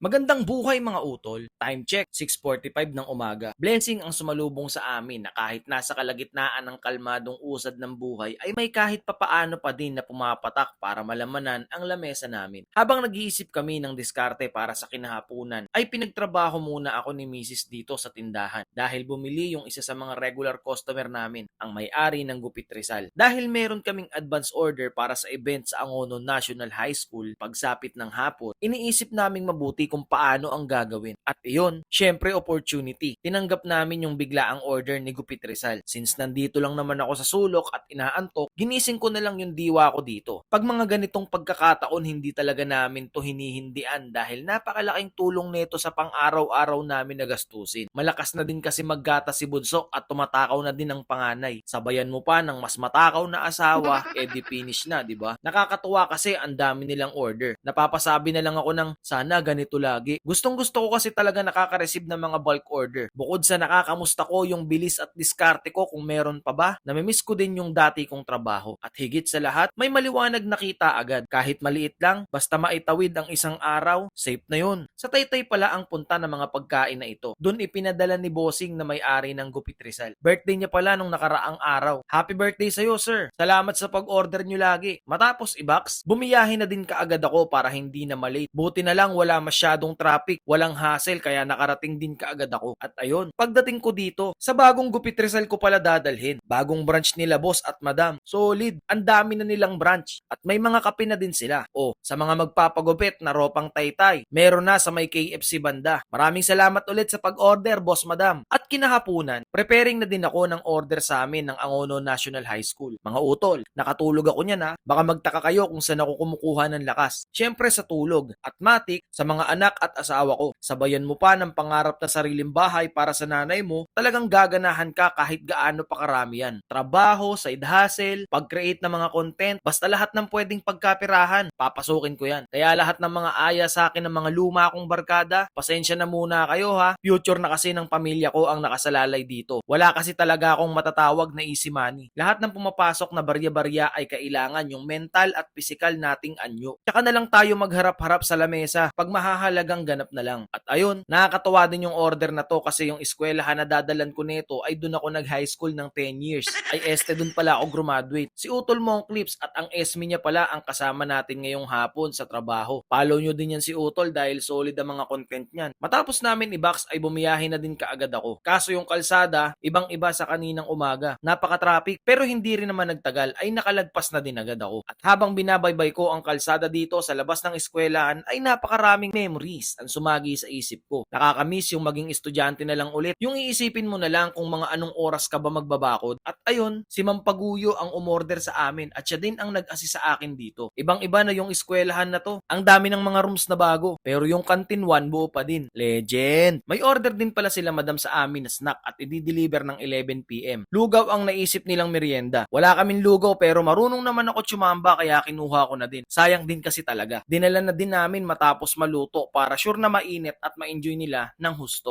Magandang buhay mga utol. Time check, 6:45 ng umaga. Blessing ang sumalubong sa amin na kahit nasa kalagitnaan ng kalmadong usad ng buhay ay may kahit papaano pa din na pumapatak para malamanan ang lamesa namin. Habang nag-iisip kami ng diskarte para sa kinahapunan, ay pinagtrabaho muna ako ni Mrs. dito sa tindahan dahil bumili yung isa sa mga regular customer namin, ang may-ari ng Gupit Rizal. Dahil meron kaming advance order para sa event sa Angono National High School pagsapit ng hapon, iniisip naming mabuti kung paano ang gagawin. At iyon, syempre opportunity. Tinanggap namin yung biglaang order ni Gupit Rizal. Since nandito lang naman ako sa sulok at inaantok, ginising ko na lang yung diwa ko dito. Pag mga ganitong pagkakataon, hindi talaga namin to hinihindian dahil napakalaking tulong nito sa pang-araw-araw namin na gastusin. Malakas na din kasi maggata si Bunso at tumatakaw na din ang panganay. Sabayan mo pa ng mas matakaw na asawa, edi finish na, di ba? Nakakatuwa kasi ang dami nilang order. Napapasabi na lang ako ng sana ganito lagi. Gustong-gusto ko kasi talaga nakaka-receive ng mga bulk order. Bukod sa nakakamusta ko yung bilis at diskarte ko kung meron pa ba, namimiss ko din yung dati kong trabaho. At higit sa lahat, may maliwanag na kita agad. Kahit maliit lang, basta maitawid ang isang araw, safe na yun. Sa Taytay pala ang punta ng mga pagkain na ito. Doon ipinadala ni Bossing na may-ari ng Gupit Rizal. Birthday niya pala nung nakaraang araw. Happy birthday sa'yo, sir. Salamat sa pag-order nyo lagi. Matapos i-box, bumiyahin na din kaagad ako para hindi na malate. Buti na lang wala masyadong traffic, walang hassle kaya nakarating din kaagad ako. At ayun, pagdating ko dito, sa bagong Gupit Rizal ko pala dadalhin. Bagong branch nila boss at madam. Solid, ang dami na nilang branch. At may mga kape na din sila. O, sa mga magpapagupit na ropang Taytay, meron na sa may KFC banda. Maraming salamat ulit sa pag-order boss madam. At kinahapunan, preparing na din ako ng order sa amin ng Angono National High School. Mga utol, nakatulog ako niyan ha. Baka magtaka kayo kung saan ako kumukuha ng lakas. Siyempre sa tulog. At matik, sa mga anak at asawa ko. Sabayan mo pa ng pangarap na sariling bahay para sa nanay mo, talagang gaganahan ka kahit gaano pa karami yan. Trabaho, side hustle, pag-create ng mga content, basta lahat ng pwedeng pagkapirahan, papasukin ko yan. Kaya lahat ng mga aya sa akin ng mga luma kong barkada, pasensya na muna kayo ha. Future na kasi ng pamilya ko ang nakasalalay dito. Wala kasi talaga akong matatawag na easy money. Lahat ng pumapasok na barya-barya ay kailangan yung mental at physical nating anyo. Tsaka na lang tayo magharap-harap sa lamesa pag mahahalagang ganap na lang. At ayun, nakakatawa din yung order na to kasi yung eskwelahan na dadalan ko nito ay doon ako nag-high school ng 10 years. Ay doon pala ako graduate. Si Utol Clips at ang SME niya pala ang kasama natin ngayong hapon sa trabaho. Follow nyo din yan si Utol dahil solid ang mga content niyan. Matapos namin i-box ay bumiyahin na din kaagad ako. Kaso yung kalsada, ibang-iba sa kaninang umaga. Napaka-traffic pero hindi rin naman nagtagal ay nakalagpas na din agad ako. At habang binabaybay ko ang kalsada dito sa labas ng eskwelahan ay napakaraming memories ang sumagi sa isip ko. Nakakamiss yung maging estudyante na lang ulit. Yung iisipin mo na lang kung mga anong oras ka ba magbabakod. At ayun, si Ma'am Paguyo ang umorder sa amin at siya din ang nag-assist sa akin dito. Ibang-iba na yung eskwelahan na to. Ang dami ng mga rooms na bago. Pero yung canteen 1 buo pa din. Legend! May order din pala sila madam sa amin na snack at i-deliver ng 11 PM. Lugaw ang naisip nilang merienda. Wala kaming lugaw pero marunong naman ako tsumamba kaya kinuha ko na din. Sayang din kasi talaga. Dinala na din namin matapos maluto para sure na mainit at ma-enjoy nila ng husto.